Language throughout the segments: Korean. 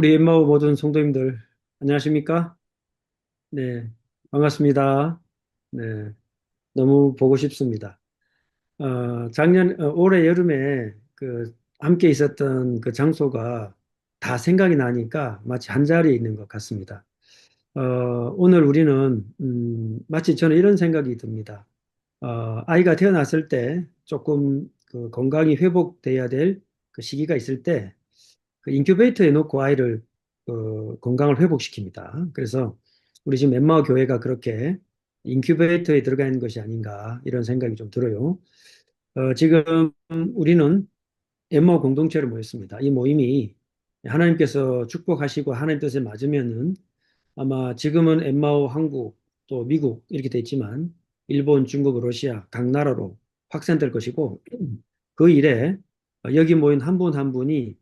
우리 엠마오 모든 성도님들 안녕하십니까? 네, 반갑습니다. 네, 너무 보고 싶습니다. 올해 여름에 그 함께 있었던 그 장소가 다 생각이 나니까 마치 한 자리에 있는 것 같습니다. 어, 오늘 우리는 마치 저는 이런 생각이 듭니다. 아이가 태어났을 때 조금 그 건강이 회복돼야 될 그 시기가 있을 때 그 인큐베이터에 놓고 아이를 건강을 회복시킵니다. 그래서 우리 지금 엠마오 교회가 그렇게 인큐베이터에 들어가 있는 것이 아닌가 이런 생각이 좀 들어요. 지금 우리는 엠마오 공동체로 모였습니다. 이 모임이 하나님께서 축복하시고 하나님 뜻에 맞으면은 아마 지금은 엠마오 한국 또 미국 이렇게 돼 있지만 일본, 중국, 러시아 각 나라로 확산될 것이고 그 일에 여기 모인 한 분 한 분이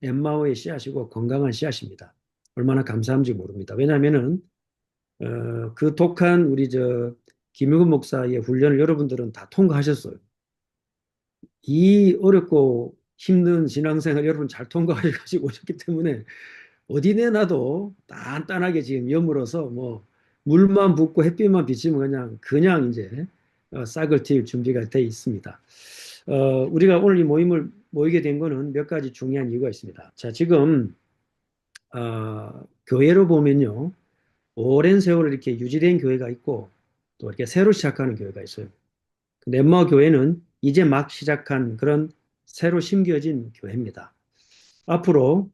엠마오의 씨앗이고 건강한 씨앗입니다. 얼마나 감사한지 모릅니다. 왜냐하면은 그 독한 우리 저 김유근 목사의 훈련을 여러분들은 다 통과하셨어요. 이 어렵고 힘든 신앙생활 여러분 잘 통과하셔가지고 오셨기 때문에 어디 내놔도 단단하게 지금 여물어서 뭐 물만 붓고 햇빛만 비치면 그냥 이제 싹을 틔울 준비가 돼 있습니다. 우리가 오늘 이 모임을 모이게 된 거는 몇 가지 중요한 이유가 있습니다. 자, 지금 교회로 보면요. 오랜 세월 이렇게 유지된 교회가 있고 또 이렇게 새로 시작하는 교회가 있어요. 넷마 교회는 이제 막 시작한 그런 새로 심겨진 교회입니다. 앞으로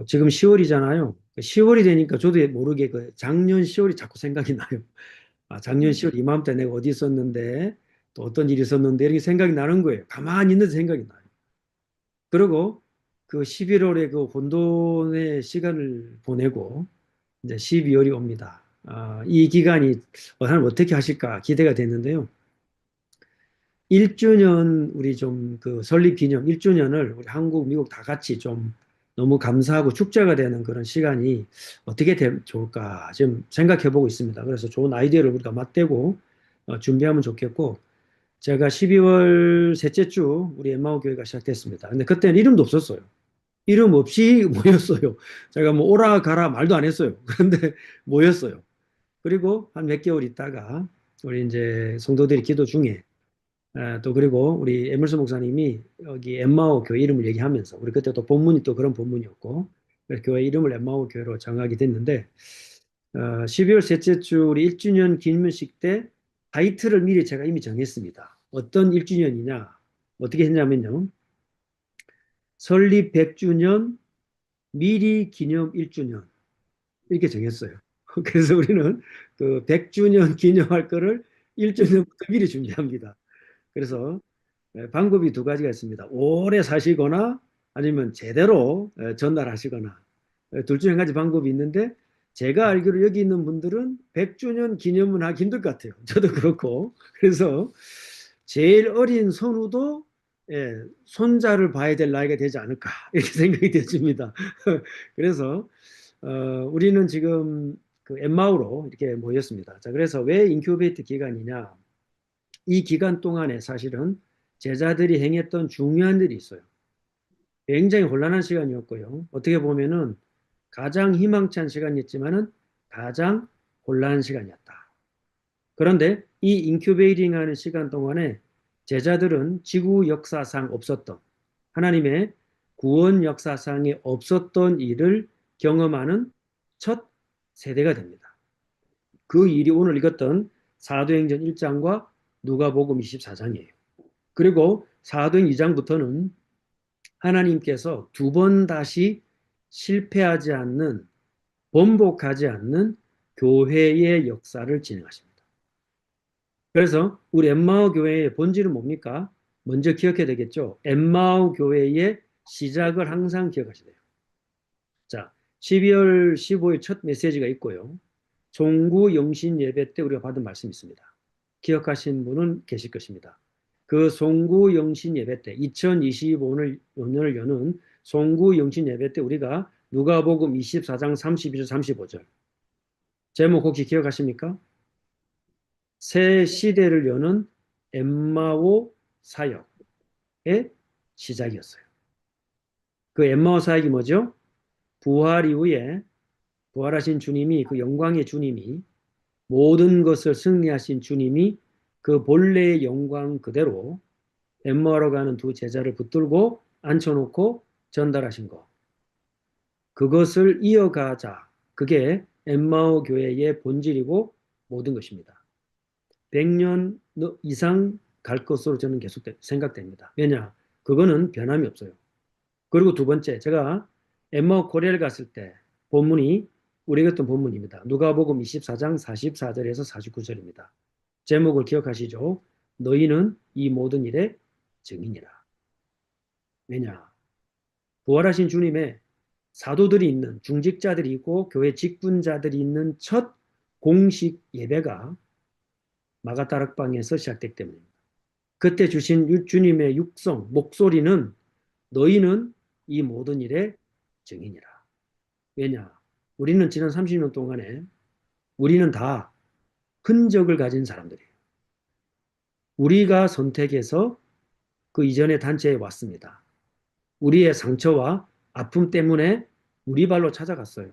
지금 10월이잖아요. 10월이 되니까 저도 모르게 그 작년 10월이 자꾸 생각이 나요. 작년 10월 이맘때 내가 어디 있었는데 또 어떤 일이 있었는데 이렇게 생각이 나는 거예요. 가만히 있는데 생각이 나요. 그리고 그 11월에 그 혼돈의 시간을 보내고 이제 12월이 옵니다. 이 기간이 하나님 어떻게 하실까 기대가 됐는데요. 1주년 우리 좀 그 설립 기념 1주년을 우리 한국, 미국 다 같이 좀 너무 감사하고 축제가 되는 그런 시간이 어떻게 좋을까 지금 생각해 보고 있습니다. 그래서 좋은 아이디어를 우리가 맞대고 준비하면 좋겠고 제가 12월 셋째 주 우리 엠마오 교회가 시작됐습니다. 근데 그때는 이름도 없었어요. 이름 없이 모였어요. 제가 뭐 오라 가라 말도 안 했어요. 그런데 모였어요. 그리고 한 몇 개월 있다가 우리 이제 성도들이 기도 중에 또 그리고 우리 에merson 목사님이 여기 엠마오 교회 이름을 얘기하면서 우리 그때 또 본문이 또 그런 본문이었고 그래서 교회 이름을 엠마오 교회로 정하게 됐는데 12월 셋째 주 우리 1주년 기념식 때 타이틀을 미리 제가 이미 정했습니다. 어떤 1주년이냐 어떻게 했냐면요. 설립 100주년 미리 기념 1주년 이렇게 정했어요. 그래서 우리는 그 100주년 기념할 거를 1주년부터 미리 준비합니다. 그래서 방법이 두 가지가 있습니다. 오래 사시거나 아니면 제대로 전달하시거나 둘 중에 한 가지 방법이 있는데 제가 알기로 여기 있는 분들은 100주년 기념은 하기 힘들 것 같아요. 저도 그렇고. 그래서 제일 어린 손우도 손자를 봐야 될 나이가 되지 않을까 이렇게 생각이 되집니다. 그래서 우리는 지금 그 엠마오로 이렇게 모였습니다. 자, 그래서 왜 인큐베이트 기간이냐? 이 기간 동안에 사실은 제자들이 행했던 중요한 일이 있어요. 굉장히 혼란한 시간이었고요. 어떻게 보면은 가장 희망찬 시간이었지만은 가장 혼란한 시간이었다. 그런데 이 인큐베이팅 하는 시간 동안에 제자들은 지구 역사상 없었던 하나님의 구원 역사상에 없었던 일을 경험하는 첫 세대가 됩니다. 그 일이 오늘 읽었던 사도행전 1장과 누가복음 24장이에요. 그리고 사도행 2장부터는 하나님께서 두 번 다시 실패하지 않는 번복하지 않는 교회의 역사를 진행하십니다. 그래서 우리 엠마오 교회의 본질은 뭡니까? 먼저 기억해야 되겠죠. 엠마오 교회의 시작을 항상 기억하셔야 돼요. 자, 12월 15일 첫 메시지가 있고요. 종구 영신 예배 때 우리가 받은 말씀이 있습니다. 기억하신 분은 계실 것입니다. 그 송구 영신 예배 때 2025년을 여는 송구 영신 예배 때 우리가 누가복음 24장 32절 35절 제목 혹시 기억하십니까? 새 시대를 여는 엠마오 사역의 시작이었어요. 그 엠마오 사역이 뭐죠? 부활 이후에 부활하신 주님이 그 영광의 주님이 모든 것을 승리하신 주님이 그 본래의 영광 그대로 엠마오로 가는 두 제자를 붙들고 앉혀놓고 전달하신 것. 그것을 이어가자. 그게 엠마오 교회의 본질이고 모든 것입니다. 100년 이상 갈 것으로 저는 계속 생각됩니다. 왜냐? 그거는 변함이 없어요. 그리고 두 번째, 제가 엠마오 코리아를 갔을 때 본문이 우리 같은 본문입니다. 누가복음 24장 44절에서 49절입니다. 제목을 기억하시죠? 너희는 이 모든 일의 증인이라. 왜냐? 부활하신 주님의 사도들이 있는 중직자들이 있고 교회 직분자들이 있는 첫 공식 예배가 마가다락방에서 시작됐기 때문입니다. 그때 주신 주님의 육성, 목소리는 너희는 이 모든 일의 증인이라. 왜냐? 우리는 지난 30년 동안에 우리는 다 흔적을 가진 사람들이에요. 우리가 선택해서 그 이전의 단체에 왔습니다. 우리의 상처와 아픔 때문에 우리 발로 찾아갔어요.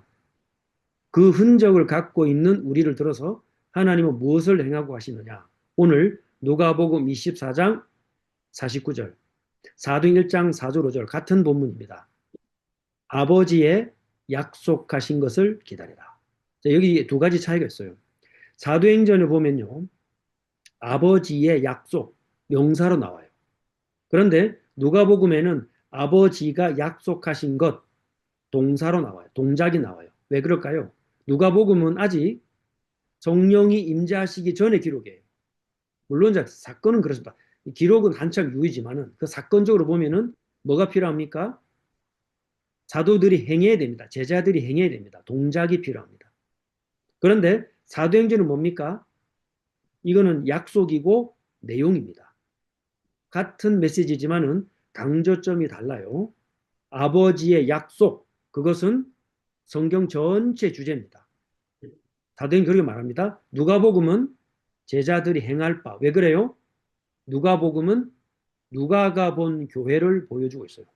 그 흔적을 갖고 있는 우리를 들어서 하나님은 무엇을 행하고 하시느냐? 오늘 누가복음 24장 49절, 사도행 1장 4절 5절 같은 본문입니다. 아버지의 약속하신 것을 기다리라. 자, 여기 두 가지 차이가 있어요. 사도행전에 보면요. 아버지의 약속, 명사로 나와요. 그런데 누가복음에는 아버지가 약속하신 것, 동사로 나와요. 동작이 나와요. 왜 그럴까요? 누가복음은 아직 성령이 임재하시기 전의 기록이에요. 물론 사건은 그렇습니다. 기록은 한참 유이지만은 그 사건적으로 보면은 뭐가 필요합니까? 사도들이 행해야 됩니다. 제자들이 행해야 됩니다. 동작이 필요합니다. 그런데 사도행전은 뭡니까? 이거는 약속이고 내용입니다. 같은 메시지지만은 강조점이 달라요. 아버지의 약속, 그것은 성경 전체 주제입니다. 사도행 그렇게 말합니다. 누가복음은 제자들이 행할 바. 왜 그래요? 누가복음은 누가가 본 교회를 보여주고 있어요.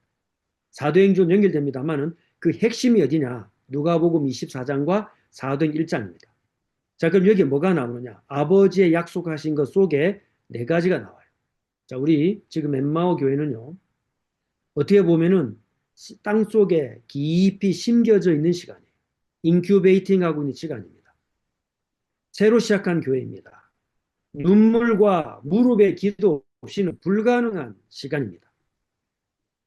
사도행전 연결됩니다만은 그 핵심이 어디냐? 누가복음 24장과 사도행 1장입니다. 자, 그럼 여기에 뭐가 나오느냐? 아버지의 약속하신 것 속에 네 가지가 나와요. 자, 우리 지금 엠마오 교회는요. 어떻게 보면은 땅 속에 깊이 심겨져 있는 시간이에요. 인큐베이팅하고 있는 시간입니다. 새로 시작한 교회입니다. 눈물과 무릎의 기도 없이는 불가능한 시간입니다.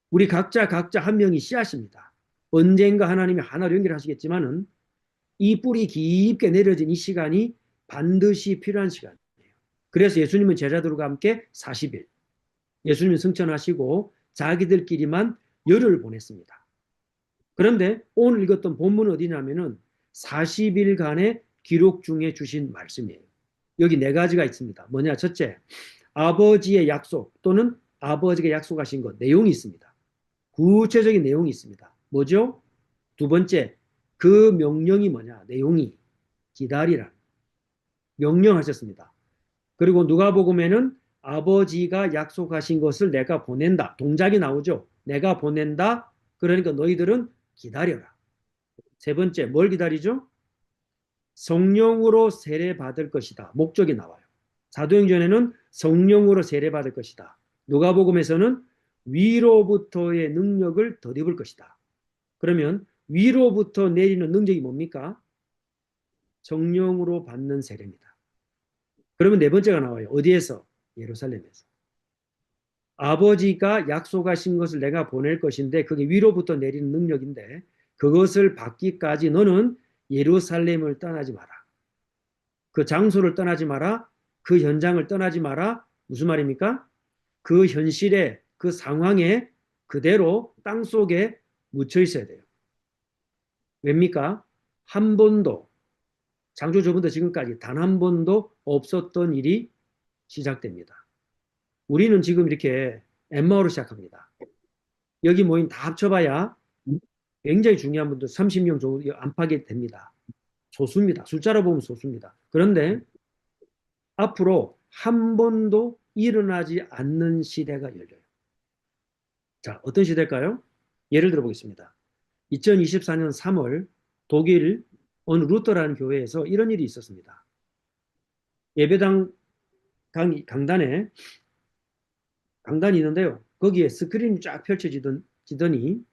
우리 각자 한 명이 씨앗입니다. 언젠가 하나님이 하나로 연결하시겠지만은 이 뿌리 깊게 내려진 이 시간이 반드시 필요한 시간이에요. 그래서 예수님은 제자들과 함께 40일 예수님이 승천하시고 자기들끼리만 열흘 보냈습니다. 그런데 오늘 읽었던 본문은 어디냐면은 40일간의 기록 중에 주신 말씀이에요. 여기 네 가지가 있습니다. 뭐냐? 첫째, 아버지의 약속 또는 아버지가 약속하신 것, 내용이 있습니다. 구체적인 내용이 있습니다. 뭐죠? 두 번째, 그 명령이 뭐냐? 내용이 기다리라. 명령하셨습니다. 그리고 누가복음에는 아버지가 약속하신 것을 내가 보낸다. 동작이 나오죠. 내가 보낸다. 그러니까 너희들은 기다려라. 세 번째, 뭘 기다리죠? 성령으로 세례받을 것이다. 목적이 나와요. 사도행전에는 성령으로 세례받을 것이다. 누가복음에서는 위로부터의 능력을 덧입을 것이다. 그러면 위로부터 내리는 능력이 뭡니까? 성령으로 받는 세례입니다. 그러면 네 번째가 나와요. 어디에서? 예루살렘에서. 아버지가 약속하신 것을 내가 보낼 것인데 그게 위로부터 내리는 능력인데 그것을 받기까지 너는 예루살렘을 떠나지 마라. 그 장소를 떠나지 마라. 그 현장을 떠나지 마라. 무슨 말입니까? 그 현실에 그 상황에 그대로 땅속에 묻혀 있어야 돼요. 왜입니까? 한 번도 창조주부터 지금까지 단 한 번도 없었던 일이 시작됩니다. 우리는 지금 이렇게 엠마오로 시작합니다. 여기 모인 다 합쳐봐야 굉장히 중요한 분들 30명 정도 안팎이 됩니다. 소수입니다. 숫자로 보면 소수입니다. 그런데 앞으로 한 번도 일어나지 않는 시대가 열려요. 자, 어떤 시대일까요? 예를 들어 보겠습니다. 2024년 3월 독일 어느 루터라는 교회에서 이런 일이 있었습니다. 예배당 강단에 강단이 있는데요. 거기에 스크린이 쫙 펼쳐지더니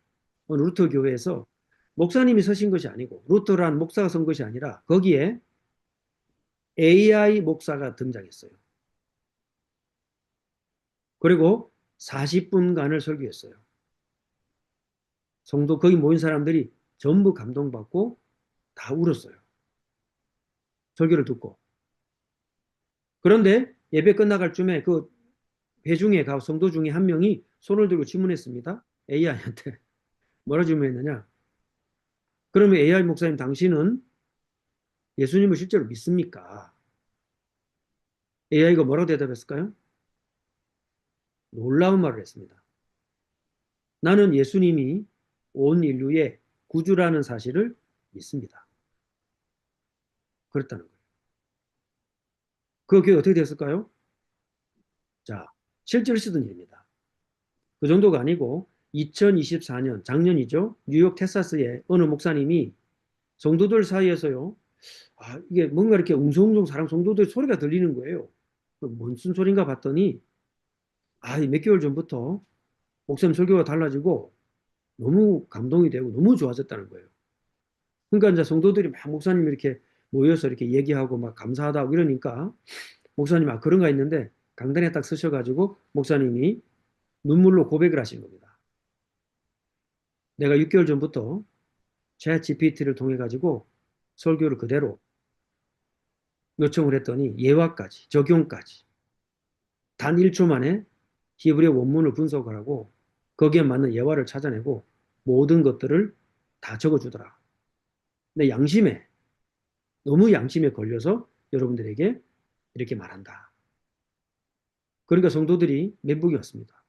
어느 루터 교회에서 목사님이 서신 것이 아니고 루터라는 목사가 선 것이 아니라 거기에 AI 목사가 등장했어요. 그리고 40분간을 설교했어요. 성도 거기 모인 사람들이 전부 감동받고 다 울었어요. 설교를 듣고. 그런데 예배 끝나갈 쯤에 그 회중에 성도 중에 한 명이 손을 들고 질문했습니다. AI한테. 뭐라 질문했느냐? 그러면 AI 목사님 당신은 예수님을 실제로 믿습니까? AI가 뭐라고 대답했을까요? 놀라운 말을 했습니다. 나는 예수님이 온 인류의 구주라는 사실을 믿습니다. 그랬다는 거예요. 그게 어떻게 됐을까요? 자, 실제로 있었던 일입니다. 그 정도가 아니고 2024년 작년이죠. 뉴욕 텍사스의 어느 목사님이 성도들 사이에서요. 이게 뭔가 이렇게 웅성웅성 사람 성도들 소리가 들리는 거예요. 무슨 소린가 봤더니 몇 개월 전부터 목사님 설교가 달라지고 너무 감동이 되고 너무 좋아졌다는 거예요. 그러니까 이제 성도들이 막 목사님 이렇게 모여서 이렇게 얘기하고 막 감사하다고 이러니까 목사님 그런가 했는데 강단에 딱 서셔가지고 목사님이 눈물로 고백을 하신 겁니다. 내가 6개월 전부터 챗 GPT를 통해 가지고 설교를 그대로 요청을 했더니 예화까지 적용까지 단 1초 만에 히브리어 원문을 분석을 하고 거기에 맞는 예화를 찾아내고 모든 것들을 다 적어주더라. 근데 너무 양심에 걸려서 여러분들에게 이렇게 말한다. 그러니까 성도들이 멘붕이 왔습니다.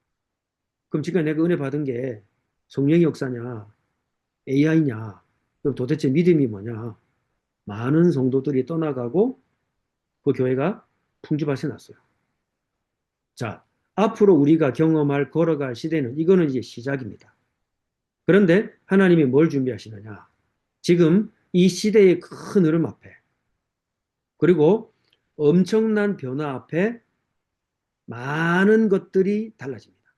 그럼 지금 내가 은혜 받은 게 성령의 역사냐, AI냐, 그럼 도대체 믿음이 뭐냐? 많은 성도들이 떠나가고 그 교회가 풍지밭이 났어요. 자, 앞으로 우리가 경험할 걸어갈 시대는 이거는 이제 시작입니다. 그런데 하나님이 뭘 준비하시느냐? 지금 이 시대의 큰 흐름 앞에 그리고 엄청난 변화 앞에 많은 것들이 달라집니다.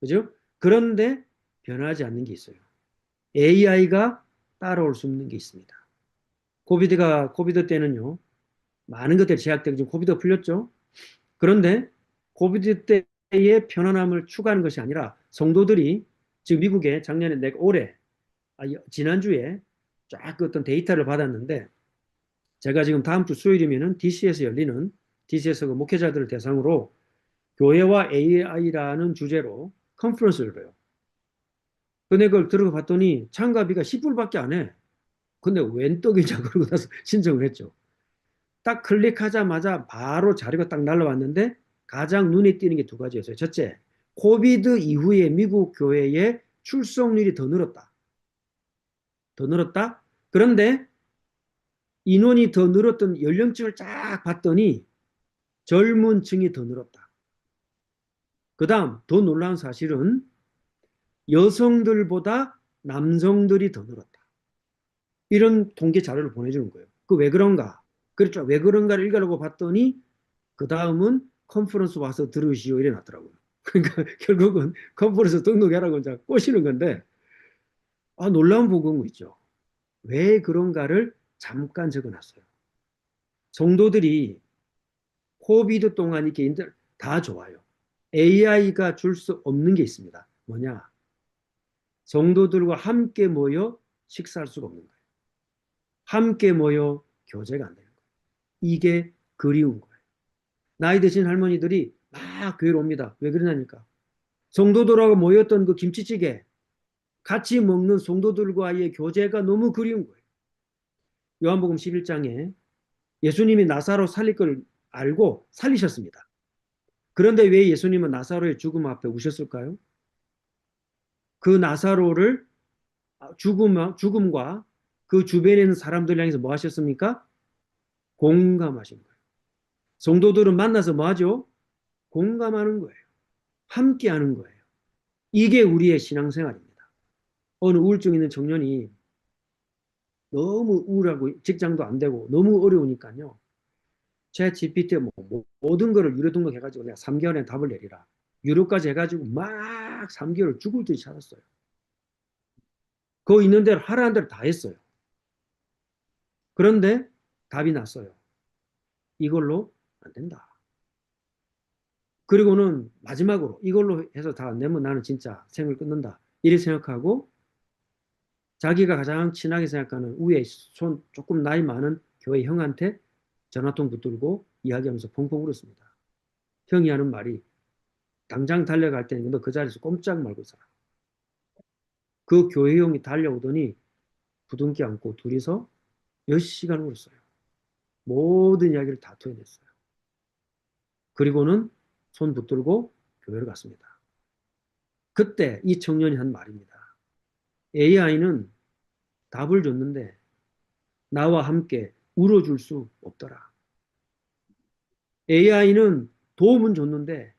그죠? 그런데 변하지 않는 게 있어요. AI가 따라올 수 없는 게 있습니다. 코비드 때는요, 많은 것들이 제약되고 지금 코비드가 풀렸죠? 그런데 코비드 때의 편안함을 추구하는 것이 아니라 성도들이 지금 미국에 작년에 지난주에 쫙 그 어떤 데이터를 받았는데 제가 지금 다음 주 수요일이면은 DC에서 그 목회자들을 대상으로 교회와 AI라는 주제로 컨퍼런스를 해요. 근데 그걸 들어가 봤더니 참가비가 10불밖에 안 해. 근데 웬 떡이냐 그러고 나서 신청을 했죠. 딱 클릭하자마자 바로 자료가 딱 날라왔는데 가장 눈에 띄는 게 두 가지였어요. 첫째, 코비드 이후에 미국 교회의 출석률이 더 늘었다. 더 늘었다. 그런데 인원이 더 늘었던 연령층을 쫙 봤더니 젊은 층이 더 늘었다. 그 다음 더 놀라운 사실은 여성들보다 남성들이 더 늘었다. 이런 통계 자료를 보내주는 거예요. 그 왜 그런가? 그렇죠. 왜 그런가를 읽으려고 봤더니 그 다음은 컨퍼런스 와서 들으시오 이래 놨더라고요. 그러니까 결국은 컨퍼런스 등록해라고 이제 꼬시는 건데 놀라운 보고 있죠. 왜 그런가를 잠깐 적어놨어요. 성도들이 코비드 동안 이렇게 다 좋아요. AI가 줄 수 없는 게 있습니다. 뭐냐? 성도들과 함께 모여 식사할 수가 없는 거예요. 함께 모여 교제가 안 되는 거예요. 이게 그리운 거예요. 나이 드신 할머니들이 막 교회로 옵니다. 왜 그러냐니까. 성도들하고 모였던 그 김치찌개 같이 먹는 성도들과의 교제가 너무 그리운 거예요. 요한복음 11장에 예수님이 나사로 살릴 걸 알고 살리셨습니다. 그런데 왜 예수님은 나사로의 죽음 앞에 우셨을까요? 그 나사로를 죽음과 그 주변에 있는 사람들 향해서 뭐 하셨습니까? 공감하신 거예요. 성도들은 만나서 뭐 하죠? 공감하는 거예요. 함께하는 거예요. 이게 우리의 신앙생활입니다. 어느 우울증 있는 청년이 너무 우울하고 직장도 안 되고 너무 어려우니까요. 챗 GPT에 모든 거를 유료 등록해가지고 내가 3개월에 답을 내리라. 유료까지 해가지고 막 3개월 죽을 듯이 찾았어요. 그 있는 대로 하라는 대로 다 했어요. 그런데 답이 났어요. 이걸로 안 된다. 그리고는 마지막으로 이걸로 해서 다 안 되면 나는 진짜 생을 끊는다. 이렇게 생각하고 자기가 가장 친하게 생각하는 위에 손 조금 나이 많은 교회 형한테 전화통 붙들고 이야기하면서 펑펑 울었습니다. 형이 하는 말이 당장 달려갈 때는 너 그 자리에서 꼼짝 말고 있어라. 그 교회 형이 달려오더니 부둥켜 안고 둘이서 몇 시간 울었어요. 모든 이야기를 다 토해냈어요. 그리고는 손 붙들고 교회를 갔습니다. 그때 이 청년이 한 말입니다. AI는 답을 줬는데 나와 함께 울어줄 수 없더라. AI는 도움은 줬는데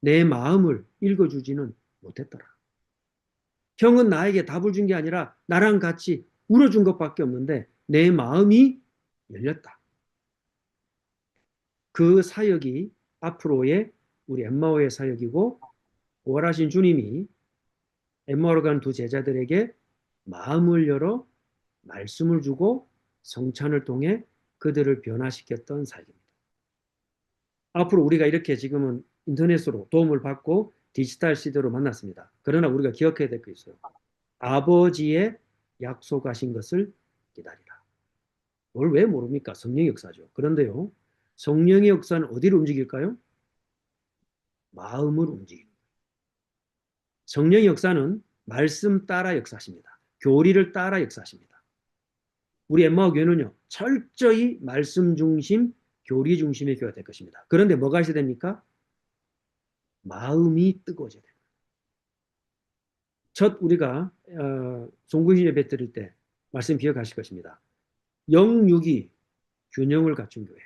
내 마음을 읽어주지는 못했더라. 형은 나에게 답을 준 게 아니라 나랑 같이 울어준 것밖에 없는데 내 마음이 열렸다. 그 사역이 앞으로의 우리 엠마오의 사역이고 부활하신 주님이 엠마오로 간 두 제자들에게 마음을 열어 말씀을 주고 성찬을 통해 그들을 변화시켰던 사역입니다. 앞으로 우리가 이렇게 지금은 인터넷으로 도움을 받고 디지털 시대로 만났습니다. 그러나 우리가 기억해야 될 게 있어요. 아버지의 약속하신 것을 기다리라. 뭘 왜 모릅니까? 성령의 역사죠. 그런데요, 성령의 역사는 어디로 움직일까요? 마음을 움직입니다. 성령의 역사는 말씀 따라 역사하십니다. 교리를 따라 역사하십니다. 우리 엠마오 교회는요, 철저히 말씀 중심, 교리 중심의 교회가 될 것입니다. 그런데 뭐가 있어야 됩니까? 마음이 뜨거워져야 됩니다. 첫 우리가 송구신 예배 드릴 때 말씀 기억하실 것입니다. 영육이 균형을 갖춘 교회.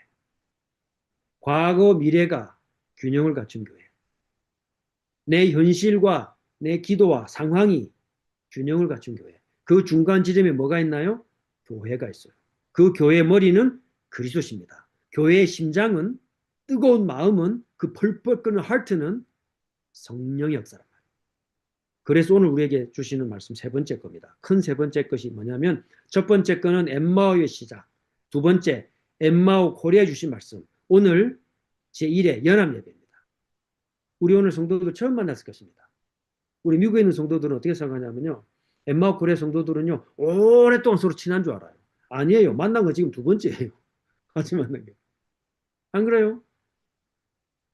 과거 미래가 균형을 갖춘 교회. 내 현실과 내 기도와 상황이 균형을 갖춘 교회. 그 중간 지점에 뭐가 있나요? 교회가 있어요. 그 교회의 머리는 그리스도십니다. 교회의 심장은 뜨거운 마음은 그 펄펄 끓는 하트는 성령의 역사란 말이에요. 그래서 오늘 우리에게 주시는 말씀 세 번째 겁니다. 큰 세 번째 것이 뭐냐면 첫 번째 거는 엠마오의 시작. 두 번째 엠마오 코리아에 주신 말씀. 오늘 제1회 연합 예배입니다. 우리 오늘 성도들 처음 만났을 것입니다. 우리 미국에 있는 성도들은 어떻게 생각하냐면요. 엠마오 코리아 성도들은요. 오랫동안 서로 친한 줄 알아요. 아니에요. 만난 거 지금 두 번째예요. 같이 만난 게. 안 그래요?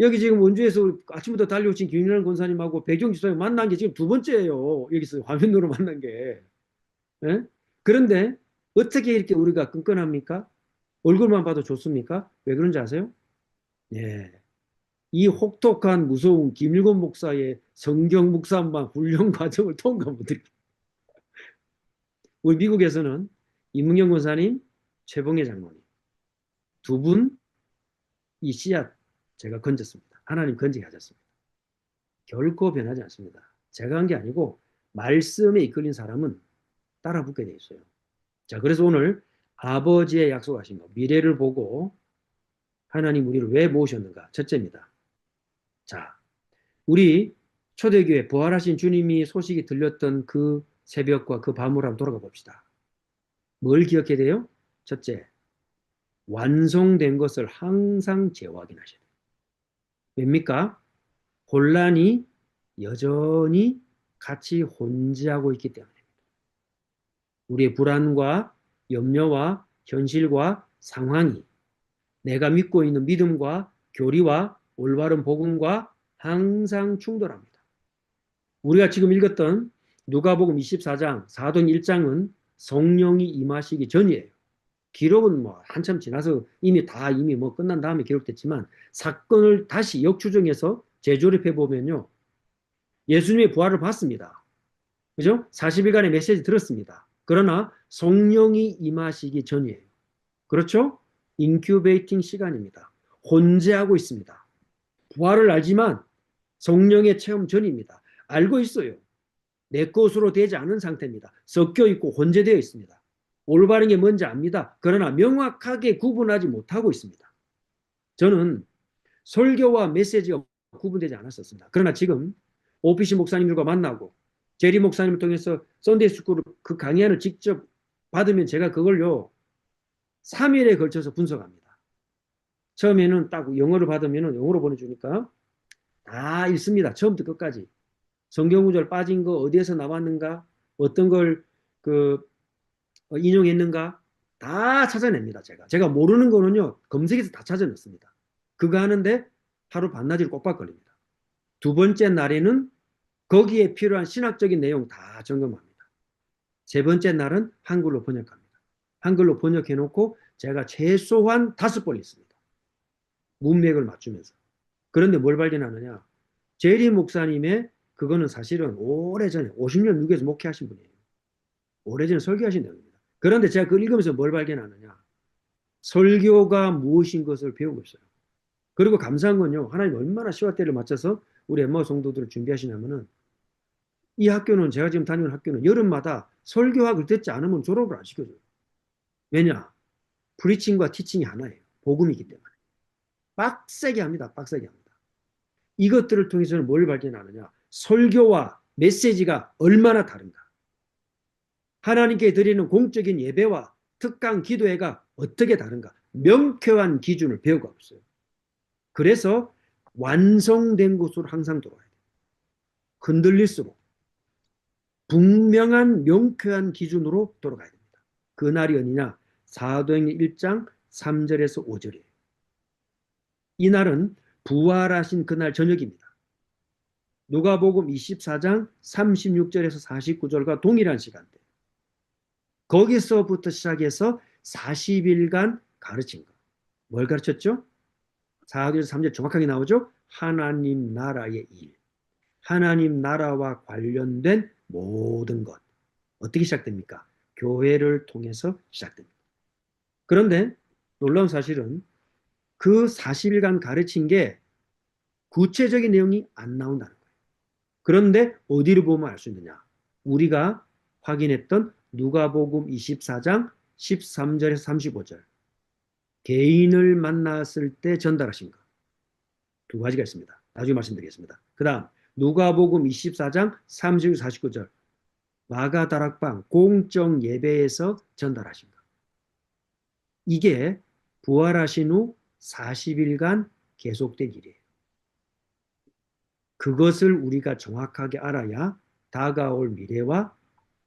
여기 지금 원주에서 아침부터 달려오신 김윤환 권사님하고 배경 집사님 만난 게 지금 두 번째예요. 여기서 화면으로 만난 게. 예? 그런데 어떻게 이렇게 우리가 끈끈합니까? 얼굴만 봐도 좋습니까? 왜 그런지 아세요? 예. 이 혹독한 무서운 김일곤 목사의 성경 묵상반 훈련 과정을 통과한 분들이 우리 미국에서는 임은경 권사님, 최봉혜 장로님 두 분 이 씨앗 제가 건졌습니다. 하나님 건지게 하셨습니다. 결코 변하지 않습니다. 제가 한 게 아니고 말씀에 이끌린 사람은 따라 붙게 돼 있어요. 자, 그래서 오늘 아버지의 약속하신 거 미래를 보고 하나님 우리를 왜 모으셨는가? 첫째입니다. 자, 우리 초대교회 부활하신 주님이 소식이 들렸던 그 새벽과 그 밤으로 한번 돌아가 봅시다. 뭘 기억해야 돼요? 첫째, 완성된 것을 항상 재확인하셔야 돼요. 왜입니까? 혼란이 여전히 같이 혼재하고 있기 때문입니다. 우리의 불안과 염려와 현실과 상황이 내가 믿고 있는 믿음과 교리와 올바른 복음과 항상 충돌합니다. 우리가 지금 읽었던 누가복음 24장, 사도행 1장은 성령이 임하시기 전이에요. 기록은 뭐 한참 지나서 이미 뭐 끝난 다음에 기록됐지만 사건을 다시 역추정해서 재조립해 보면요. 예수님의 부활을 봤습니다. 그죠? 40일간의 메시지 들었습니다. 그러나 성령이 임하시기 전이에요. 그렇죠? 인큐베이팅 시간입니다. 혼재하고 있습니다. 부활을 알지만 성령의 체험 전입니다. 알고 있어요. 내 것으로 되지 않은 상태입니다. 섞여 있고 혼재되어 있습니다. 올바른 게 뭔지 압니다. 그러나 명확하게 구분하지 못하고 있습니다. 저는 설교와 메시지가 구분되지 않았었습니다. 그러나 지금 오피시 목사님들과 만나고 제리 목사님을 통해서 썬데이 스쿨 그 강의안을 직접 받으면 제가 그걸요 3일에 걸쳐서 분석합니다. 처음에는 딱 영어를 받으면 영어로 보내주니까 다 읽습니다. 처음부터 끝까지. 성경 구절 빠진 거 어디에서 나왔는가, 어떤 걸 인용했는가 다 찾아냅니다. 제가 모르는 거는요 검색해서 다 찾아냈습니다. 그거 하는데 하루 반나절 꼭박 걸립니다. 두 번째 날에는 거기에 필요한 신학적인 내용 다 점검합니다. 세 번째 날은 한글로 번역합니다. 한글로 번역해 놓고 제가 최소한 5번 읽습니다. 문맥을 맞추면서. 그런데 뭘 발견하느냐, 제리 목사님의 그거는 사실은 오래전에 50년 미국에서 목회하신 분이에요. 오래전에 설교하신 내용입니다. 그런데 제가 그걸 읽으면서 뭘 발견하느냐, 설교가 무엇인 것을 배우고 있어요. 그리고 감사한 건요, 하나님 얼마나 시와 때를 맞춰서 우리 엠마오 성도들을 준비하시냐면은, 이 학교는, 제가 지금 다니는 학교는 여름마다 설교학을 듣지 않으면 졸업을 안 시켜줘요. 왜냐? 프리칭과 티칭이 하나예요. 복음이기 때문에. 빡세게 합니다. 빡세게 합니다. 이것들을 통해서는 뭘 발견하느냐? 설교와 메시지가 얼마나 다른가? 하나님께 드리는 공적인 예배와 특강 기도회가 어떻게 다른가? 명쾌한 기준을 배우고 있어요. 그래서 완성된 곳으로 항상 돌아야 돼요. 흔들릴수록 분명한 명쾌한 기준으로 돌아가야 됩니다. 그날이 어디냐? 사도행전 1장 3절에서 5절이에요. 이날은 부활하신 그날 저녁입니다. 누가복음 24장 36절에서 49절과 동일한 시간대. 거기서부터 시작해서 40일간 가르친 것. 뭘 가르쳤죠? 4절 3절 정확하게 나오죠? 하나님 나라의 일. 하나님 나라와 관련된 모든 것. 어떻게 시작됩니까? 교회를 통해서 시작됩니다. 그런데 놀라운 사실은 그 40일간 가르친 게 구체적인 내용이 안 나온다는 거예요. 그런데 어디를 보면 알 수 있느냐? 우리가 확인했던 누가복음 24장 13절에서 35절. 개인을 만났을 때 전달하신 것. 두 가지가 있습니다. 나중에 말씀드리겠습니다. 그 다음 누가복음 24장 30절 49절. 마가다락방 공적 예배에서 전달하신 것. 이게 부활하신 후 40일간 계속된 일이에요. 그것을 우리가 정확하게 알아야 다가올 미래와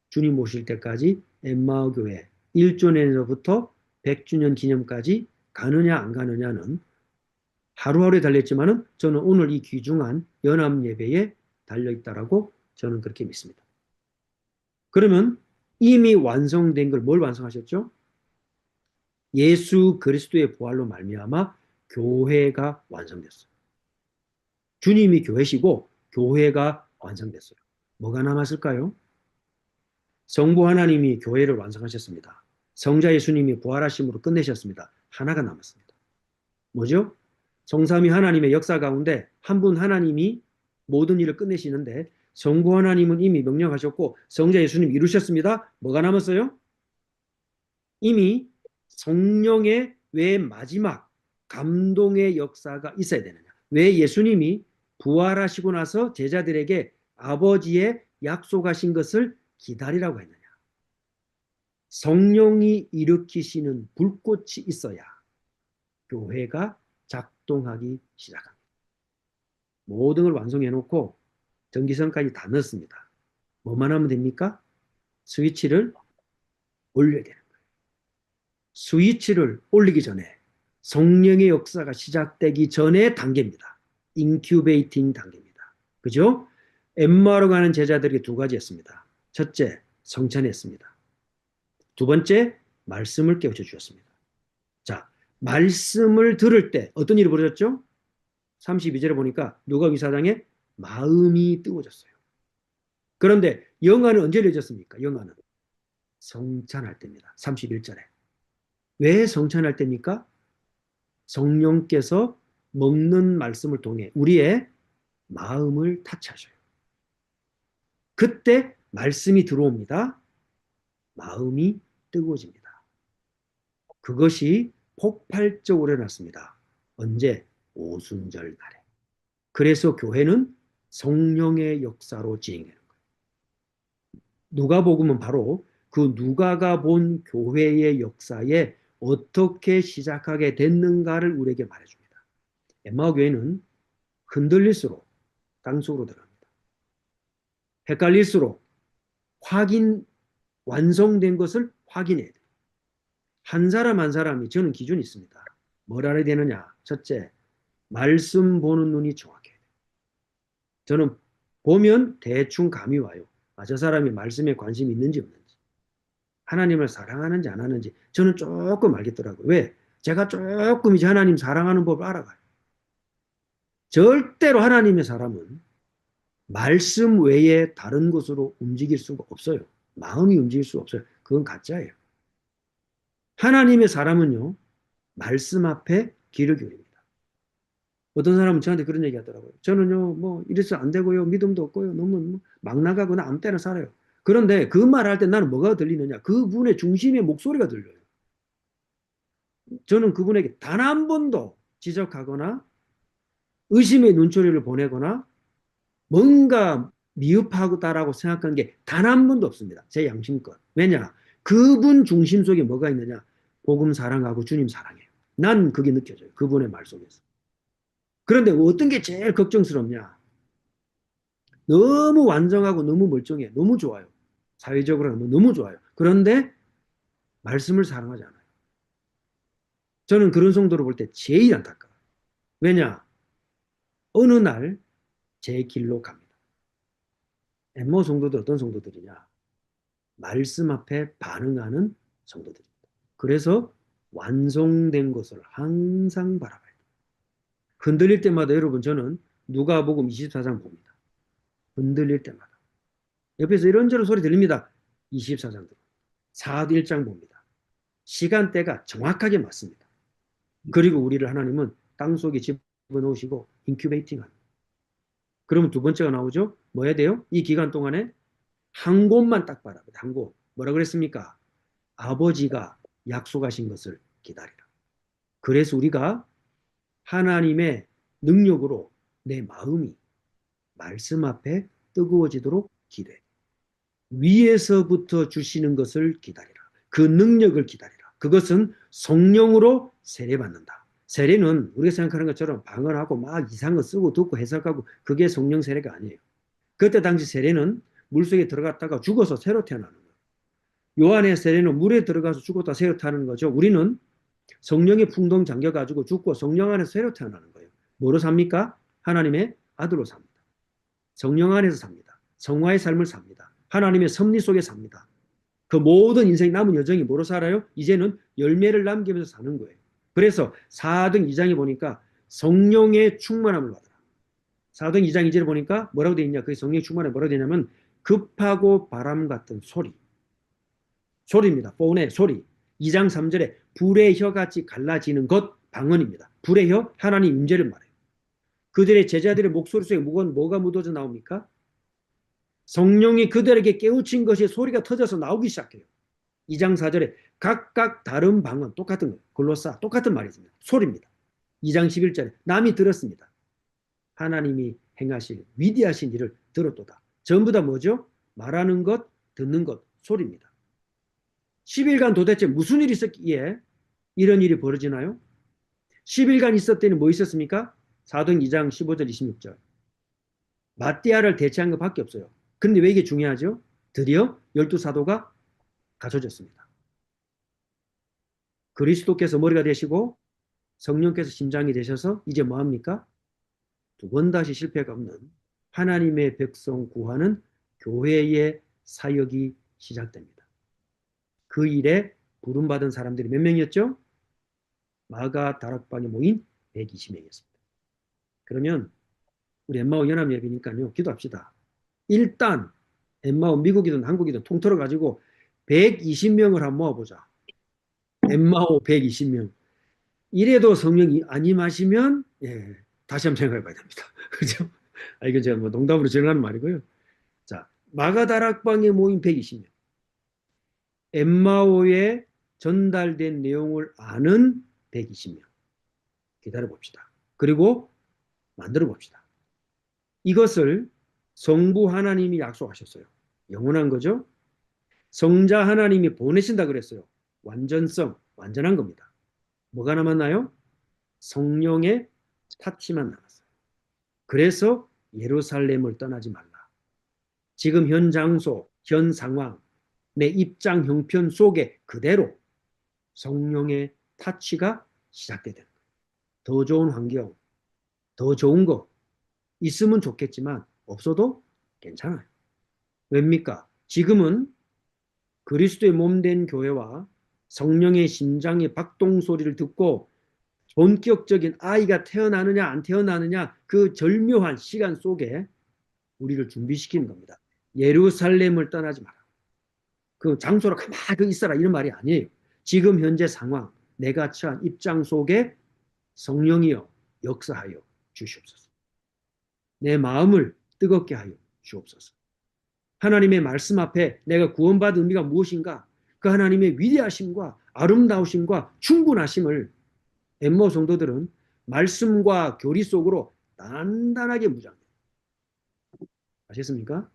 주님 오실 때까지 엠마오 교회 1조년에서부터 100주년 기념까지 가느냐 안 가느냐는 하루하루에 달렸지만은 저는 오늘 이 귀중한 연합 예배에 달려있다라고 저는 그렇게 믿습니다. 그러면 이미 완성된 걸 뭘 완성하셨죠? 예수 그리스도의 부활로 말미암아 교회가 완성됐어요. 주님이 교회시고 교회가 완성됐어요. 뭐가 남았을까요? 성부 하나님이 교회를 완성하셨습니다. 성자 예수님이 부활하심으로 끝내셨습니다. 하나가 남았습니다. 뭐죠? 성삼위 하나님의 역사 가운데 한 분 하나님이 모든 일을 끝내시는데 성부 하나님은 이미 명령하셨고 성자 예수님 이루셨습니다. 뭐가 남았어요? 이미 성령의 왜 마지막 감동의 역사가 있어야 되느냐? 왜 예수님이 부활하시고 나서 제자들에게 아버지의 약속하신 것을 기다리라고 했느냐? 성령이 일으키시는 불꽃이 있어야 교회가 작동하기 시작합니다. 모든 걸 완성해 놓고 전기선까지 다 넣었습니다. 뭐만 하면 됩니까? 스위치를 올려야 되는 거예요. 스위치를 올리기 전에 성령의 역사가 시작되기 전의 단계입니다. 인큐베이팅 단계입니다. 그죠? 엠마오로 가는 제자들에게 두 가지였습니다. 첫째, 성찬했습니다. 두 번째, 말씀을 깨우쳐 주셨습니다. 자, 말씀을 들을 때 어떤 일이 벌어졌죠? 32절에 보니까 누가 위사장에 마음이 뜨거워졌어요. 그런데 영화는 언제 열렸습니까? 영화는 성찬할 때입니다. 31절에. 왜 성찬할 때입니까? 성령께서 먹는 말씀을 통해 우리의 마음을 타치하셔요. 그때 말씀이 들어옵니다. 마음이 뜨거워집니다. 그것이 폭발적으로 일어났습니다. 언제? 오순절 날에. 그래서 교회는 성령의 역사로 진행되는 거예요. 누가복음은 바로 그 누가가 본 교회의 역사에 어떻게 시작하게 됐는가를 우리에게 말해줍니다. 엠마오 교회는 흔들릴수록 땅속으로 들어갑니다. 헷갈릴수록 완성된 것을 확인해야 돼요. 한 사람 한 사람이 저는 기준이 있습니다. 뭘 알아야 되느냐? 첫째, 말씀 보는 눈이 정확해야 돼요. 저는 보면 대충 감이 와요. 저 사람이 말씀에 관심이 있는지 없는지. 하나님을 사랑하는지 안 하는지 저는 조금 알겠더라고요. 왜? 제가 조금 이제 하나님 사랑하는 법을 알아가요. 절대로 하나님의 사람은 말씀 외에 다른 것으로 움직일 수가 없어요. 마음이 움직일 수가 없어요. 그건 가짜예요. 하나님의 사람은요, 말씀 앞에 귀를 기울입니다. 어떤 사람은 저한테 그런 얘기 하더라고요. 저는요, 뭐, 이래서 안 되고요. 믿음도 없고요. 너무 막 나가거나 아무 때나 살아요. 그런데 그 말 할 때 나는 뭐가 들리느냐? 그분의 중심의 목소리가 들려요. 저는 그분에게 단 한 번도 지적하거나 의심의 눈초리를 보내거나 뭔가 미흡하다라고 생각하는 게 단 한 번도 없습니다. 제 양심껏. 왜냐? 그분 중심 속에 뭐가 있느냐? 복음 사랑하고 주님 사랑해요. 난 그게 느껴져요. 그분의 말 속에서. 그런데 어떤 게 제일 걱정스럽냐? 너무 완전하고 너무 멀쩡해. 너무 좋아요. 사회적으로 하면 너무 좋아요. 그런데 말씀을 사랑하지 않아요. 저는 그런 성도를 볼 때 제일 안타까워요. 왜냐? 어느 날 제 길로 갑니다. 엠마오 성도들 어떤 성도들이냐? 말씀 앞에 반응하는 성도들입니다. 그래서 완성된 것을 항상 바라봐야 돼요. 흔들릴 때마다 여러분 저는 누가복음 24장 봅니다. 흔들릴 때마다. 옆에서 이런저런 소리 들립니다. 24장 들 사도 1장 봅니다. 시간대가 정확하게 맞습니다. 그리고 우리를 하나님은 땅속에 집어넣으시고 인큐베이팅 합니다. 그러면 두 번째가 나오죠. 뭐 해야 돼요? 이 기간 동안에 한 곳만 딱 바라봐요. 한 곳. 뭐라 그랬습니까? 아버지가 약속하신 것을 기다리라. 그래서 우리가 하나님의 능력으로 내 마음이 말씀 앞에 뜨거워지도록 기도해. 위에서부터 주시는 것을 기다리라. 그 능력을 기다리라. 그것은 성령으로 세례받는다. 세례는 우리가 생각하는 것처럼 방언하고 막 이상한 거 쓰고 듣고 해석하고 그게 성령 세례가 아니에요. 그때 당시 세례는 물속에 들어갔다가 죽어서 새로 태어나는 거예요. 요한의 세례는 물에 들어가서 죽었다 새로 태어나는 거죠. 우리는 성령의 풍덩 잠겨가지고 죽고 성령 안에서 새로 태어나는 거예요. 뭐로 삽니까? 하나님의 아들로 삽니다. 성령 안에서 삽니다. 성화의 삶을 삽니다. 하나님의 섭리 속에 삽니다. 그 모든 인생 남은 여정이 뭐로 살아요? 이제는 열매를 남기면서 사는 거예요. 그래서 4등 2장에 보니까 성령의 충만함을 받으라. 4등 2장 2절에 보니까 뭐라고 되어 있냐? 그 성령의 충만함이 뭐라고 되어 있냐면 급하고 바람 같은 소리. 소리입니다. 폰의 소리. 2장 3절에 불의 혀같이 갈라지는 것 방언입니다. 불의 혀 하나님 임재를 말해요. 그들의 제자들의 목소리 속에 뭐가 묻어져 나옵니까? 성령이 그들에게 깨우친 것이 소리가 터져서 나오기 시작해요. 2장 4절에 각각 다른 방언 똑같은 거예요. 글로사 똑같은 말이습니다. 소리입니다. 2장 11절에 남이 들었습니다. 하나님이 행하실 위대하신 일을 들었도다. 전부 다 뭐죠? 말하는 것, 듣는 것, 소리입니다. 10일간 도대체 무슨 일이 있었기에 이런 일이 벌어지나요? 10일간 있었을 때는 뭐 있었습니까? 사도행 2장 15절 26절. 마띠아를 대체한 것밖에 없어요. 그런데 왜 이게 중요하죠? 드디어 12사도가 갖춰졌습니다. 그리스도께서 머리가 되시고 성령께서 심장이 되셔서 이제 뭐합니까? 두 번 다시 실패가 없는 하나님의 백성 구하는 교회의 사역이 시작됩니다. 그 일에 부름받은 사람들이 몇 명이었죠? 마가 다락방에 모인 120명이었습니다. 그러면 우리 엠마오 연합예배니까요. 기도합시다. 일단 엠마오 미국이든 한국이든 통틀어 가지고 120명을 한번 모아보자. 엠마오 120명. 이래도 성령이 안 임하시면 다시 한번 생각해 봐야 됩니다. 그죠? 이건 제가 뭐 농담으로 지어하는 말이고요. 자, 마가다락방에 모인 120명. 엠마오에 전달된 내용을 아는 120명. 기다려 봅시다. 그리고 만들어 봅시다. 이것을 성부 하나님이 약속하셨어요. 영원한 거죠. 성자 하나님이 보내신다 그랬어요. 완전성, 완전한 겁니다. 뭐가 남았나요? 성령의 타치만 남았어요. 그래서 예루살렘을 떠나지 말라. 지금 현 장소, 현 상황, 내 입장 형편 속에 그대로 성령의 타치가 시작되는 거예요. 더 좋은 환경, 더 좋은 거 있으면 좋겠지만 없어도 괜찮아요. 왜입니까? 지금은 그리스도의 몸된 교회와 성령의 심장의 박동 소리를 듣고 본격적인 아이가 태어나느냐 안 태어나느냐 그 절묘한 시간 속에 우리를 준비시키는 겁니다. 예루살렘을 떠나지 마라. 그 장소로 가만히 있어라 이런 말이 아니에요. 지금 현재 상황, 내가 처한 입장 속에 성령이여 역사하여 주시옵소서. 내 마음을 뜨겁게 하여 주옵소서. 하나님의 말씀 앞에 내가 구원받은 의미가 무엇인가? 그 하나님의 위대하심과 아름다우심과 충분하심을 엠마오 성도들은 말씀과 교리 속으로 단단하게 무장해요. 아셨습니까?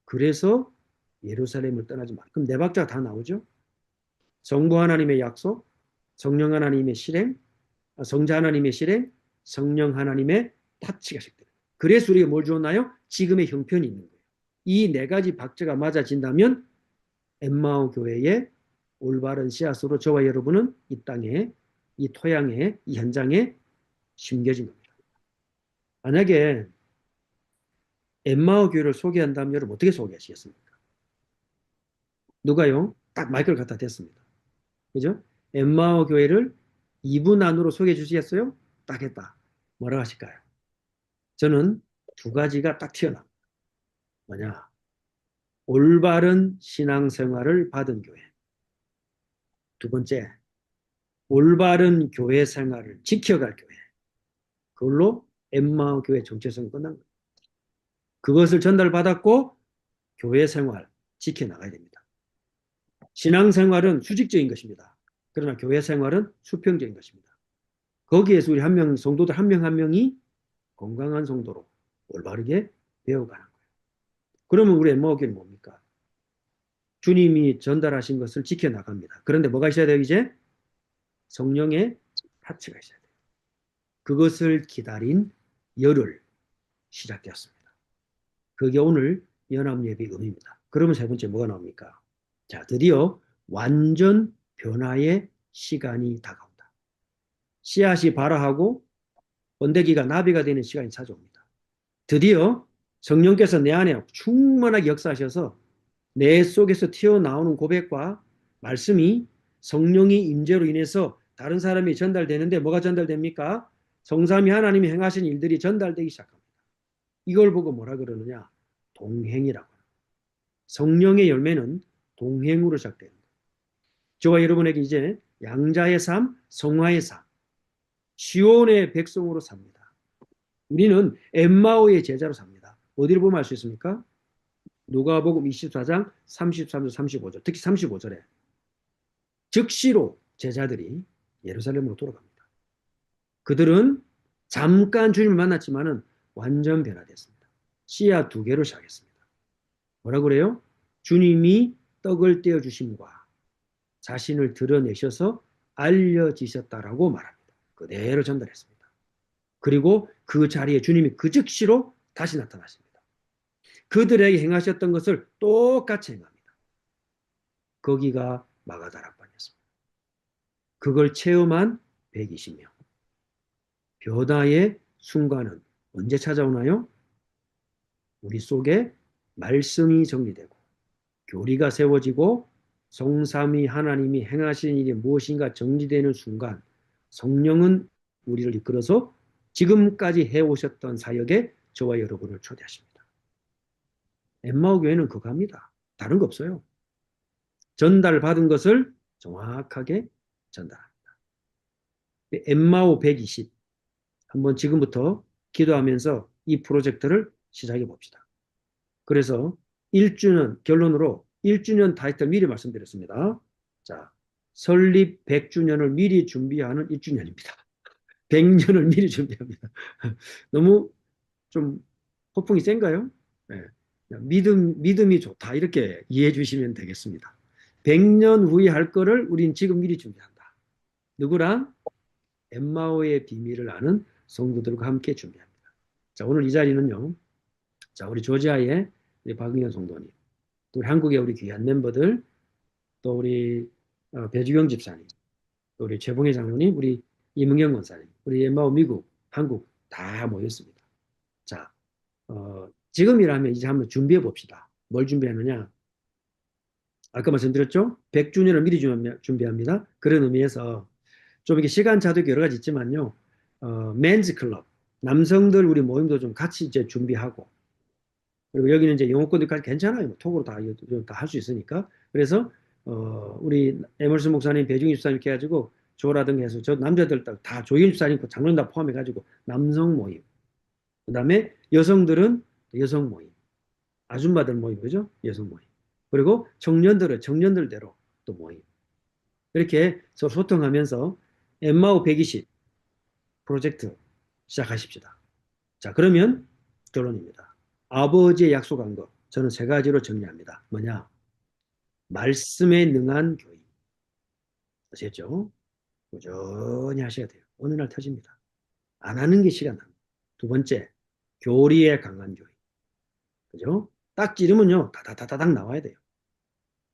그래서 예루살렘을 떠나지 마. 그럼 네 박자가 다 나오죠? 성부 하나님의 약속, 성령 하나님의 실행, 성자 하나님의 실행, 성령 하나님의 타치가 시작돼요. 그래서 우리가 뭘 주었나요? 지금의 형편이 있는 거예요. 이 네 가지 박자가 맞아진다면 엠마오 교회의 올바른 씨앗으로 저와 여러분은 이 땅에, 이 토양에, 이 현장에 심겨진 겁니다. 만약에 엠마오 교회를 소개한다면 여러분 어떻게 소개하시겠습니까? 누가요? 딱 마이크를 갖다 댔습니다. 그죠? 엠마오 교회를 2분 안으로 소개해 주시겠어요? 딱 했다. 뭐라고 하실까요? 저는 두 가지가 딱 튀어나옵니다. 뭐냐? 올바른 신앙생활을 받은 교회. 두 번째, 올바른 교회 생활을 지켜갈 교회. 그걸로 엠마오 교회 정체성이 끝난 거예요. 그것을 전달받았고 교회 생활 지켜나가야 됩니다. 신앙생활은 수직적인 것입니다. 그러나 교회 생활은 수평적인 것입니다. 거기에서 우리 한 명, 성도들 한 명 한 명이 건강한 성도로 올바르게 배워가는 거예요. 그러면 우리 엠마오 교회는 뭡니까? 주님이 전달하신 것을 지켜나갑니다. 그런데 뭐가 있어야 돼요, 이제? 성령의 타치가 있어야 돼요. 그것을 기다린 열흘 시작되었습니다. 그게 오늘 연합예배 의미입니다. 그러면 세 번째 뭐가 나옵니까? 자, 드디어 완전 변화의 시간이 다가온다. 씨앗이 발화하고 번데기가 나비가 되는 시간이 찾아옵니다. 드디어 성령께서 내 안에 충만하게 역사하셔서 내 속에서 튀어나오는 고백과 말씀이 성령의 임재로 인해서 다른 사람이 전달되는데 뭐가 전달됩니까? 성삼위 하나님이 행하신 일들이 전달되기 시작합니다. 이걸 보고 뭐라 그러느냐? 동행이라고. 성령의 열매는 동행으로 시작됩니다. 저와 여러분에게 이제 양자의 삶, 성화의 삶, 시온의 백성으로 삽니다. 우리는 엠마오의 제자로 삽니다. 어디를 보면 알 수 있습니까? 누가복음 24장 33절 35절, 특히 35절에 즉시로 제자들이 예루살렘으로 돌아갑니다. 그들은 잠깐 주님을 만났지만은 완전 변화됐습니다. 씨앗 두 개로 시작했습니다. 뭐라 그래요? 주님이 떡을 떼어 주심과 자신을 드러내셔서 알려지셨다라고 말합니다. 그대로 전달했습니다. 그리고 그 자리에 주님이 그 즉시로 다시 나타나십니다. 그들에게 행하셨던 것을 똑같이 행합니다. 거기가 마가다락방이었습니다. 그걸 체험한 120명. 변화의 순간은 언제 찾아오나요? 우리 속에 말씀이 정리되고 교리가 세워지고 성삼위 하나님이 행하신 일이 무엇인가 정리되는 순간 성령은 우리를 이끌어서 지금까지 해오셨던 사역에 저와 여러분을 초대하십니다. 엠마오 교회는 그거합니다. 다른 거 없어요. 전달받은 것을 정확하게 전달합니다. 엠마오 120 한번 지금부터 기도하면서 이 프로젝트를 시작해 봅시다. 그래서 1주년 결론으로 1주년 타이틀 미리 말씀드렸습니다. 자, 설립 100주년을 미리 준비하는 1주년입니다. 100년을 미리 준비합니다. 너무 좀 폭풍이 센가요? 네. 믿음이 좋다. 이렇게 이해해 주시면 되겠습니다. 100년 후에 할 거를 우린 지금 미리 준비한다. 누구랑? 엠마오의 비밀을 아는 성도들과 함께 준비합니다. 자, 오늘 이 자리는요. 자, 우리 조지아의 우리 박은현 성도님, 또 우리 한국의 우리 귀한 멤버들, 또 우리 배주경 집사님, 또 우리 최봉혜 장로님, 우리 이문경 권사님, 우리 엠마오 미국, 한국 다 모였습니다. 자, 지금이라면 이제 한번 준비해 봅시다. 뭘 준비하느냐? 아까 말씀드렸죠? 100주년을 미리 준비합니다. 그런 의미에서 좀 이렇게 시간차도 여러 가지 있지만요. 맨즈 클럽, 남성들 우리 모임도 좀 같이 이제 준비하고, 그리고 여기는 이제 영어권들까지 괜찮아요. 뭐 톡으로 다 할 수 있으니까. 그래서 우리 에머슨 목사님, 배중희 집사님 이렇게 해가지고 조라든가 해서 저 남자들 다 조윤 집사님, 장로님 다 포함해가지고 남성 모임. 그다음에 여성들은 여성 모임, 아줌마들 모임, 그죠? 여성 모임. 그리고 청년들은 청년들대로 또 모임. 이렇게 서로 소통하면서 엠마오 120 프로젝트 시작하십시다. 자, 그러면 결론입니다. 아버지의 약속한 것, 저는 세 가지로 정리합니다. 뭐냐? 말씀에 능한 교회. 아시겠죠? 꾸준히 하셔야 돼요. 어느 날 터집니다. 안 하는 게 시간 납니다. 두 번째, 교리에 강한 교회. 그죠? 딱 찌르면요, 다다다다닥 나와야 돼요.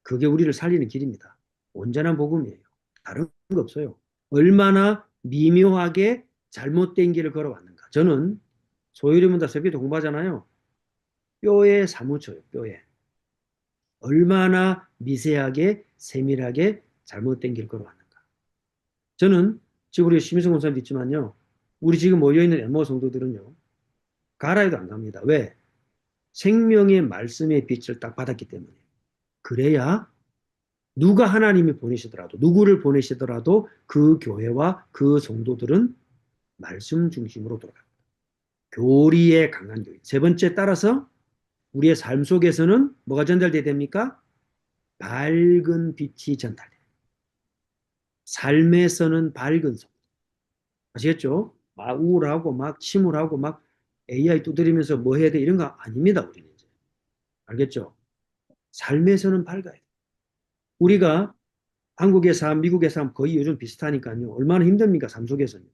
그게 우리를 살리는 길입니다. 온전한 복음이에요. 다른 거 없어요. 얼마나 미묘하게 잘못된 길을 걸어왔는가. 저는 소유리문 다 새벽에 공부하잖아요. 뼈에 사무쳐요, 뼈에. 얼마나 미세하게, 세밀하게 잘못된 길을 걸어왔는가. 저는 지금 우리 심희성 권사님도 있지만요. 우리 지금 모여있는 엠마오 성도들은요. 가라에도 안 갑니다. 왜? 생명의 말씀의 빛을 딱 받았기 때문에. 그래야 누가 하나님이 보내시더라도, 누구를 보내시더라도 그 교회와 그 성도들은 말씀 중심으로 돌아갑니다. 교리에 강한 교회. 세 번째 따라서 우리의 삶 속에서는 뭐가 전달돼야 됩니까? 밝은 빛이 전달돼요. 삶에서는 밝은 성. 아시겠죠? 막 우울하고 막 침울하고 막 AI 두드리면서 뭐 해야 돼 이런 거 아닙니다. 우리는 이제. 알겠죠? 삶에서는 밝아야 돼. 우리가 한국의 삶, 미국의 삶 거의 요즘 비슷하니까요. 얼마나 힘듭니까? 삶 속에서는.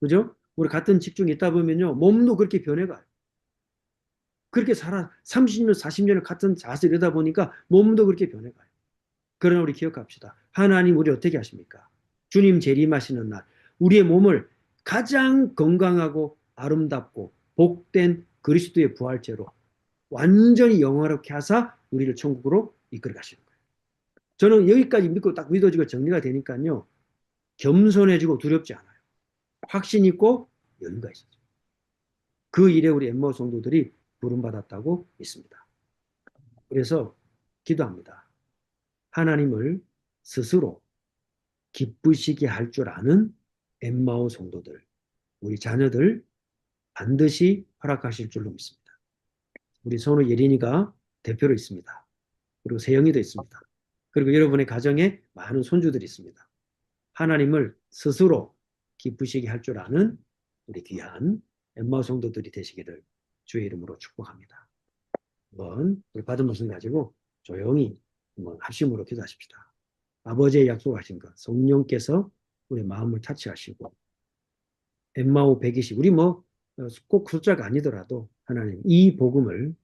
그죠? 우리 같은 직종에 있다 보면요. 몸도 그렇게 변해가요. 그렇게 살아 30년, 40년을 같은 자세 이러다 보니까 몸도 그렇게 변해가요. 그러나 우리 기억합시다. 하나님 우리 어떻게 하십니까? 주님 재림하시는 날 우리의 몸을 가장 건강하고 아름답고 복된 그리스도의 부활체로 완전히 영화롭게 하사 우리를 천국으로 이끌어 가시는 거예요. 저는 여기까지 믿고 딱 믿어지고 정리가 되니까요. 겸손해지고 두렵지 않아요. 확신 있고 여유가 있어요. 그 일에 우리 엠마오 성도들이 부름받았다고 믿습니다. 그래서 기도합니다. 하나님을 스스로 기쁘시게 할 줄 아는 엠마오 성도들, 우리 자녀들 반드시 허락하실 줄로 믿습니다. 우리 선우 예린이가 대표로 있습니다. 그리고 세영이도 있습니다. 그리고 여러분의 가정에 많은 손주들이 있습니다. 하나님을 스스로 기쁘시게 할 줄 아는 우리 귀한 엠마오 성도들이 되시기를 주의 이름으로 축복합니다. 한번 우리 받은 말씀 가지고 조용히 한번 합심으로 기도하십시다. 아버지의 약속하신 것, 성령께서 우리 마음을 타치하시고 엠마오 120, 우리 뭐 꼭 숫자가 아니더라도 하나님 이 복음을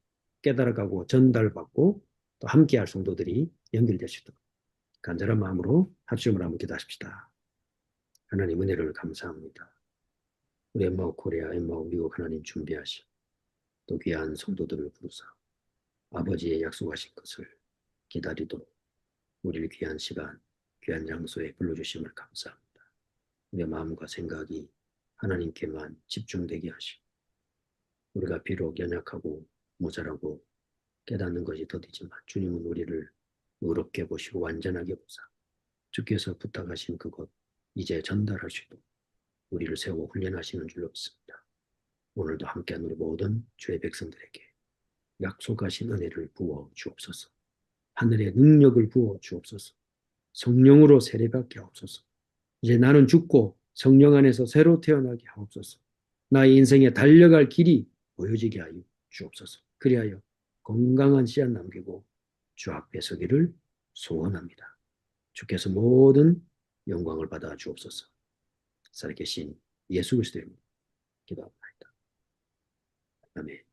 깨달아가고 전달받고 또 함께할 성도들이 연결되시도록 간절한 마음으로 합심을 한번 기도하십시다. 하나님 은혜를 감사합니다. 우리 엠마오 코리아, 엠마오 미국 하나님 준비하시고 또 귀한 성도들을 부르사 아버지의 약속하신 것을 기다리도록 우리를 귀한 시간, 귀한 장소에 불러주심을 감사합니다. 우리의 마음과 생각이 하나님께만 집중되게 하시고 우리가 비록 연약하고 모자라고 깨닫는 것이 더디지만 주님은 우리를 의롭게 보시고 완전하게 보사 주께서 부탁하신 그것 이제 전달하시고 우리를 세워 훈련하시는 줄로 믿습니다. 오늘도 함께한 우리 모든 주의 백성들에게 약속하신 은혜를 부어 주옵소서. 하늘의 능력을 부어 주옵소서. 성령으로 세례받게 하옵소서. 이제 나는 죽고 성령 안에서 새로 태어나게 하옵소서. 나의 인생에 달려갈 길이 보여지게 하여 주옵소서. 그리하여 건강한 씨앗 남기고 주 앞에 서기를 소원합니다. 주께서 모든 영광을 받아 주옵소서. 살아계신 예수 그리스도의 이름으로 기도합니다. 아멘.